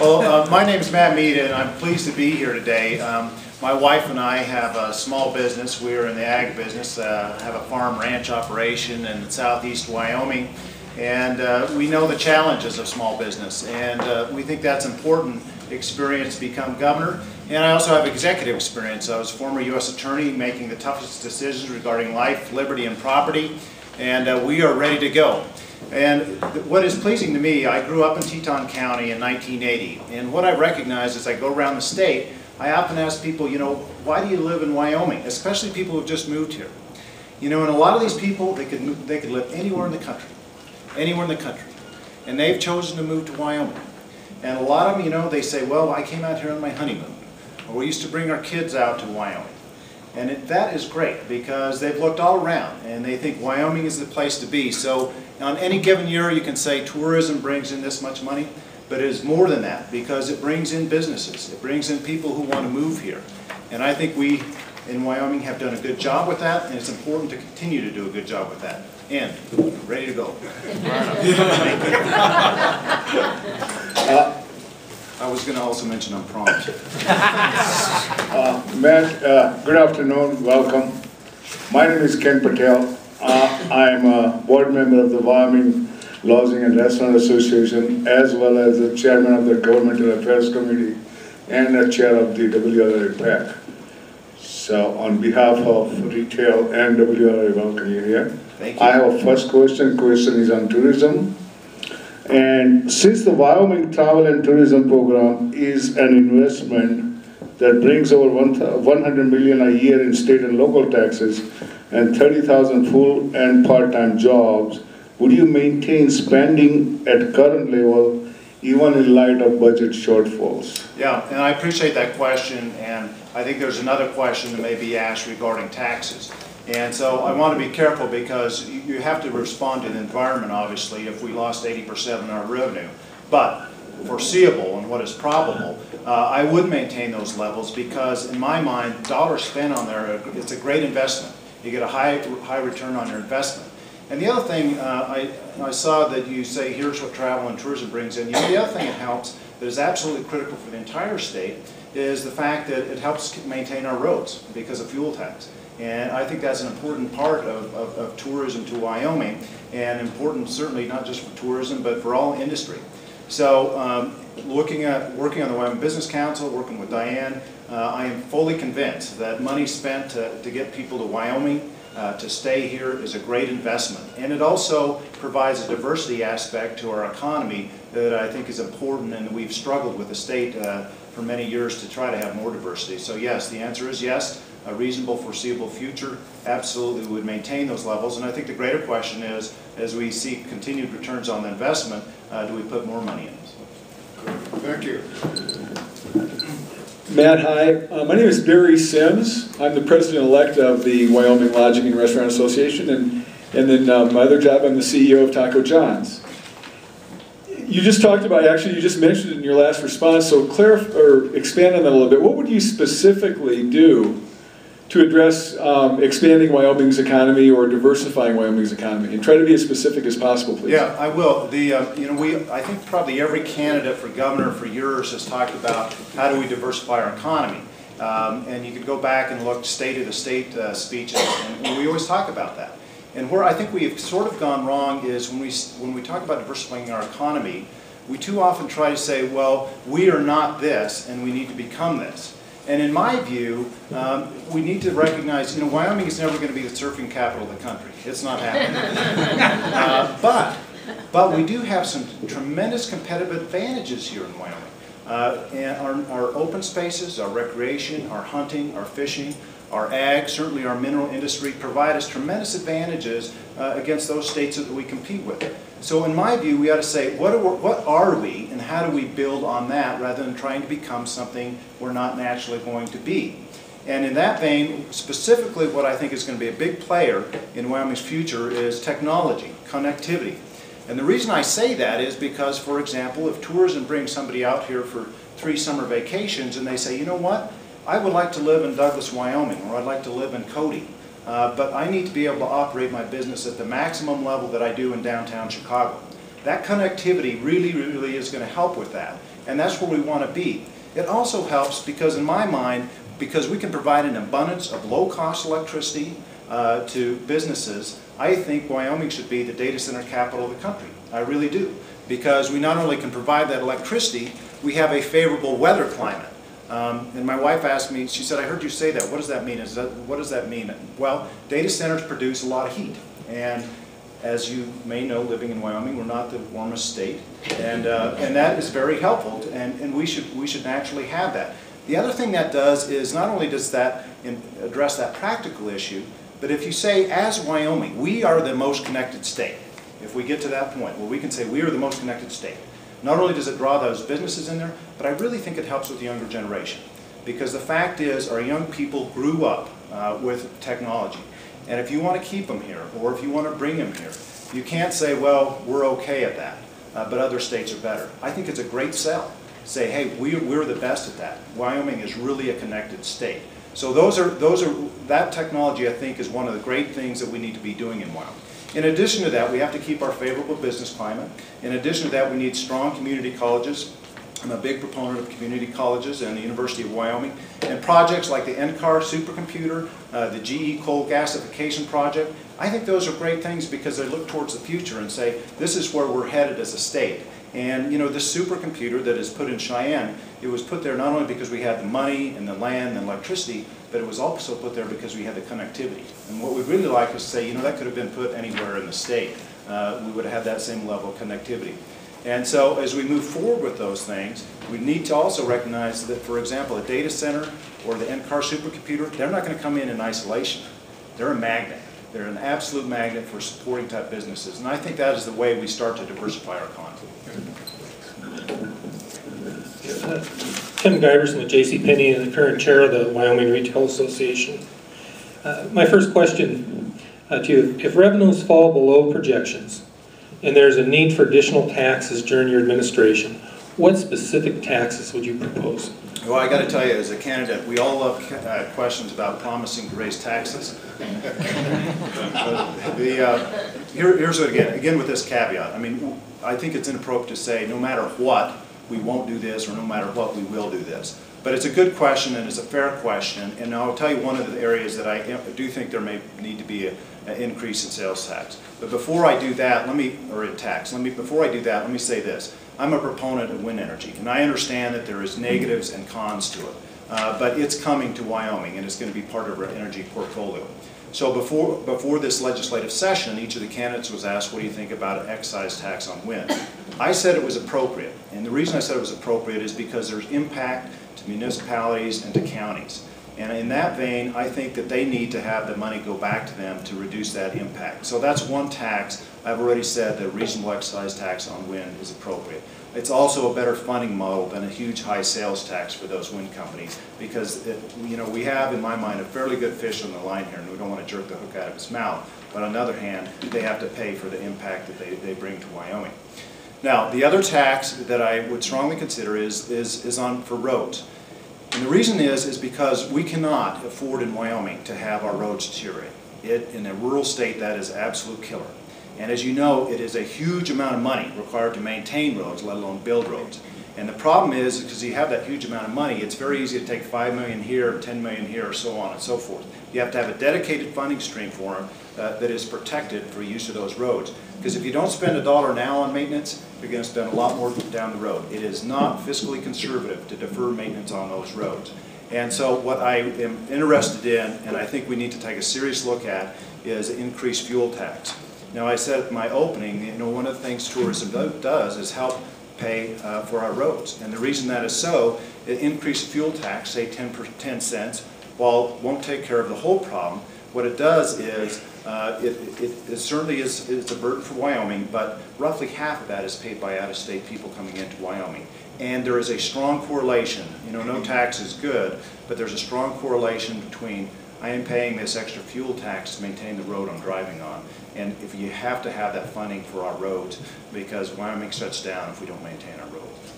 Well, my name is Matt Mead, and I'm pleased to be here today. My wife and I have a small business. We're in the ag business, have a farm ranch operation in southeast Wyoming, and we know the challenges of small business, and we think that's important experience to become governor. And I also have executive experience. I was a former U.S. attorney making the toughest decisions regarding life, liberty, and property, and we are ready to go. And what is pleasing to me, I grew up in Teton County in 1980, and what I recognize as I go around the state, I often ask people, you know, why do you live in Wyoming? Especially people who've just moved here. You know, and a lot of these people, they could live anywhere in the country, and they've chosen to move to Wyoming. And a lot of them, you know, they say, well, I came out here on my honeymoon, or we used to bring our kids out to Wyoming. And that is great because they've looked all around and they think Wyoming is the place to be. So on any given year you can say tourism brings in this much money, but it is more than that because it brings in businesses. It brings in people who want to move here. And I think we in Wyoming have done a good job with that, and it's important to continue to do a good job with that. And ready to go. I was going to also mention I'm prompt. Matt, good afternoon, welcome. My name is Ken Patel. I'm a board member of the Wyoming Lodging and Restaurant Association, as well as the chairman of the Governmental Affairs Committee and the chair of the WLRA PAC. So on behalf of retail and WLRA, welcome you here. Thank you. I have a first question. Question is on tourism. And since the Wyoming Travel and Tourism Program is an investment that brings over $100 million a year in state and local taxes and 30,000 full and part-time jobs, would you maintain spending at current level even in light of budget shortfalls? Yeah, and I appreciate that question, and I think there's another question that may be asked regarding taxes. And so I want to be careful because you have to respond to the environment, obviously, if we lost 80% of our revenue. But foreseeable and what is probable, I would maintain those levels because in my mind, dollars spent on there, it's a great investment. You get a high return on your investment. And the other thing, I saw that you say, here's what travel and tourism brings in. You know, the other thing it helps that is absolutely critical for the entire state is the fact that it helps maintain our roads because of fuel tax. And I think that's an important part of tourism to Wyoming, and important certainly not just for tourism, but for all industry. So working on the Wyoming Business Council, working with Diane, I am fully convinced that money spent to get people to Wyoming to stay here is a great investment. And it also provides a diversity aspect to our economy that I think is important, and we've struggled with the state for many years to try to have more diversity. So yes, the answer is yes. A reasonable, foreseeable future, absolutely would maintain those levels. And I think the greater question is, as we see continued returns on the investment, do we put more money in it? Thank you. Matt, hi. My name is Barry Sims. I'm the president-elect of the Wyoming Lodging and Restaurant Association, and then my other job, I'm the CEO of Taco John's. You just talked about, actually you just mentioned it in your last response, so expand on that a little bit. What would you specifically do to address expanding Wyoming's economy or diversifying Wyoming's economy? And try to be as specific as possible, please. Yeah, I will. I think probably every candidate for governor for years has talked about how do we diversify our economy. And you could go back and look state of the state speeches, and we always talk about that. And where I think we've sort of gone wrong is when we talk about diversifying our economy, we too often try to say, well, we are not this and we need to become this. And in my view, we need to recognize, you know, Wyoming is never going to be the surfing capital of the country. It's not happening. But we do have some tremendous competitive advantages here in Wyoming. And our open spaces, our recreation, our hunting, our fishing, our ag, certainly our mineral industry provide us tremendous advantages against those states that we compete with. So in my view, we ought to say, what are we and how do we build on that rather than trying to become something we're not naturally going to be. And in that vein, specifically what I think is going to be a big player in Wyoming's future is technology, connectivity. And the reason I say that is because, for example, if tourism brings somebody out here for 3 summer vacations and they say, you know what, I would like to live in Douglas, Wyoming, or I'd like to live in Cody, but I need to be able to operate my business at the maximum level that I do in downtown Chicago. That connectivity really, really is going to help with that. And that's where we want to be. It also helps because, in my mind, because we can provide an abundance of low-cost electricity to businesses, I think Wyoming should be the data center capital of the country. I really do. Because we not only can provide that electricity, we have a favorable weather climate. And my wife asked me, she said, I heard you say that. What does that mean? What does that mean? Well, data centers produce a lot of heat. And as you may know, living in Wyoming, we're not the warmest state. And that is very helpful, and we should naturally have that. The other thing that does is not only does that address that practical issue, but if you say, as Wyoming, we are the most connected state, if we get to that point where we can say we are the most connected state, not only does it draw those businesses in there, but I really think it helps with the younger generation. Because the fact is, our young people grew up with technology. And if you want to keep them here, or if you want to bring them here, you can't say, well, we're okay at that, but other states are better. I think it's a great sell. Say, hey, we're the best at that. Wyoming is really a connected state. So that technology, I think, is one of the great things that we need to be doing in Wyoming. In addition to that, we have to keep our favorable business climate. In addition to that, we need strong community colleges. I'm a big proponent of community colleges and the University of Wyoming. And projects like the NCAR supercomputer, the GE coal gasification project, I think those are great things because they look towards the future and say, this is where we're headed as a state. And you know, this supercomputer that is put in Cheyenne, it was put there not only because we had the money and the land and electricity, but it was also put there because we had the connectivity. And what we'd really like is to say, you know, that could have been put anywhere in the state. We would have had that same level of connectivity. And so as we move forward with those things, we need to also recognize that, for example, a data center or the NCAR supercomputer, they're not going to come in isolation. They're a magnet. They're an absolute magnet for supporting type businesses. And I think that is the way we start to diversify our economy. Tim Giverson with JCPenney and the current chair of the Wyoming Retail Association. My first question to you, if revenues fall below projections and there's a need for additional taxes during your administration, what specific taxes would you propose? Well, I got to tell you, as a candidate, we all love questions about promising to raise taxes. Here's what, again with this caveat. I mean, I think it's inappropriate to say no matter what, we won't do this, or no matter what, we will do this. But it's a good question, and it's a fair question, and I'll tell you one of the areas that I do think there may need to be an increase in sales tax. But before I do that, before I do that, let me say this. I'm a proponent of wind energy, and I understand that there is negatives and cons to it. But it's coming to Wyoming, and it's going to be part of our energy portfolio. So before this legislative session, each of the candidates was asked, what do you think about an excise tax on wind? I said it was appropriate, and the reason I said it was appropriate is because there's impact to municipalities and to counties. And in that vein, I think that they need to have the money go back to them to reduce that impact. So that's one tax. I've already said that a reasonable excise tax on wind is appropriate. It's also a better funding model than a huge high sales tax for those wind companies because we have, in my mind, a fairly good fish on the line here, and we don't want to jerk the hook out of its mouth. But on the other hand, they have to pay for the impact that they bring to Wyoming. Now, the other tax that I would strongly consider is for roads. And the reason is because we cannot afford in Wyoming to have our roads deteriorate. In a rural state, that is absolute killer. And as you know, it is a huge amount of money required to maintain roads, let alone build roads. And the problem is, because you have that huge amount of money, it's very easy to take $5 million here, $10 million here, or so on and so forth. You have to have a dedicated funding stream for them that is protected for use of those roads. Because if you don't spend $1 now on maintenance, you're going to spend a lot more down the road. It is not fiscally conservative to defer maintenance on those roads. And so what I am interested in, and I think we need to take a serious look at, is increased fuel tax. Now, I said at my opening, one of the things tourism does is help pay for our roads. And the reason that is so, an increased fuel tax, say 10 cents, while it won't take care of the whole problem, what it does is it certainly is a burden for Wyoming, but roughly half of that is paid by out-of-state people coming into Wyoming. And there is a strong correlation. No tax is good, but there's a strong correlation between I am paying this extra fuel tax to maintain the road I'm driving on. And if you have to have that funding for our roads, because Wyoming shuts down if we don't maintain our roads.